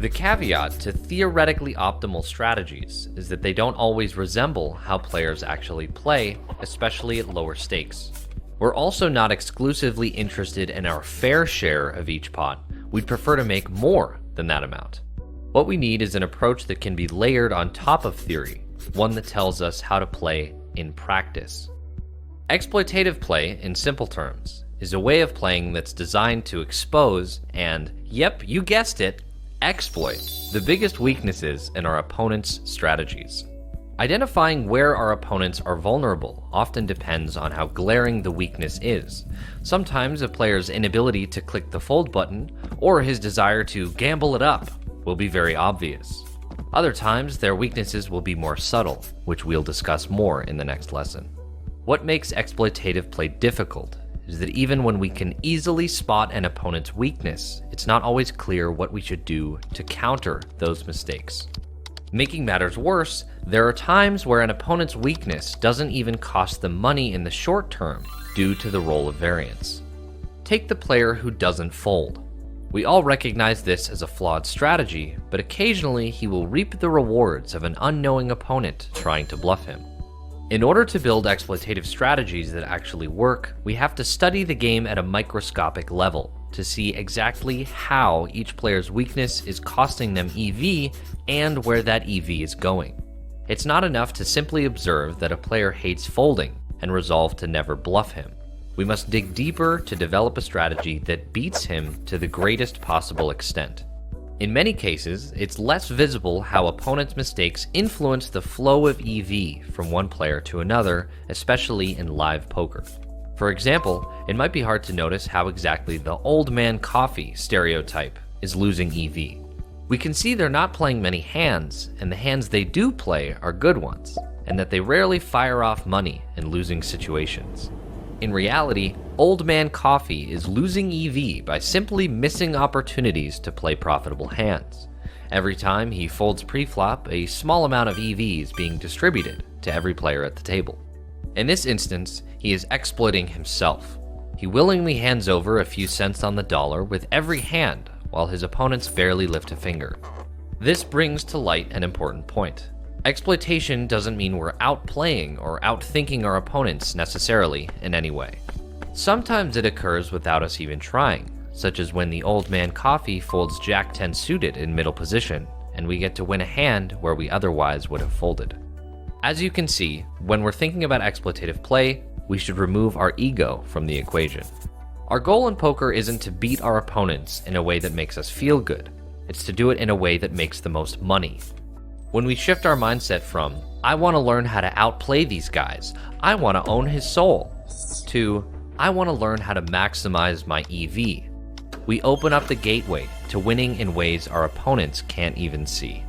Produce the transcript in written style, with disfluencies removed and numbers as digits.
The caveat to theoretically optimal strategies is that they don't always resemble how players actually play, especially at lower stakes. We're also not exclusively interested in our fair share of each pot. We'd prefer to make more than that amount. What we need is an approach that can be layered on top of theory, one that tells us how to play in practice. Exploitative play, in simple terms, is a way of playing that's designed to expose and, yep, you guessed it, exploit the biggest weaknesses in our opponent's strategies. Identifying where our opponents are vulnerable often depends on how glaring the weakness is. Sometimes a player's inability to click the fold button or his desire to gamble it up will be very obvious. Other times, their weaknesses will be more subtle, which we'll discuss more in the next lesson. What makes exploitative play difficult is that even when we can easily spot an opponent's weakness, it's not always clear what we should do to counter those mistakes. Making matters worse, there are times where an opponent's weakness doesn't even cost them money in the short term due to the role of variance. Take the player who doesn't fold. We all recognize this as a flawed strategy, but occasionally he will reap the rewards of an unknowing opponent trying to bluff him. In order to build exploitative strategies that actually work, we have to study the game at a microscopic level to see exactly how each player's weakness is costing them EV and where that EV is going. It's not enough to simply observe that a player hates folding and resolve to never bluff him. We must dig deeper to develop a strategy that beats him to the greatest possible extent. In many cases, it's less visible how opponents' mistakes influence the flow of EV from one player to another, especially in live poker. For example, it might be hard to notice how exactly the old man coffee stereotype is losing EV. We can see they're not playing many hands, and the hands they do play are good ones, and that they rarely fire off money in losing situations. In reality, Old Man Coffee is losing EV by simply missing opportunities to play profitable hands. Every time he folds preflop, a small amount of EV is being distributed to every player at the table. In this instance, he is exploiting himself. He willingly hands over a few cents on the dollar with every hand, while his opponents barely lift a finger. This brings to light an important point. Exploitation doesn't mean we're outplaying or outthinking our opponents necessarily in any way. Sometimes it occurs without us even trying, such as when the Old Man Coffee folds Jack-10 suited in middle position, and we get to win a hand where we otherwise would have folded. As you can see, when we're thinking about exploitative play, we should remove our ego from the equation. Our goal in poker isn't to beat our opponents in a way that makes us feel good. It's to do it in a way that makes the most money. When we shift our mindset from, I want to learn how to outplay these guys, I want to own his soul, to, I want to learn how to maximize my EV, we open up the gateway to winning in ways our opponents can't even see.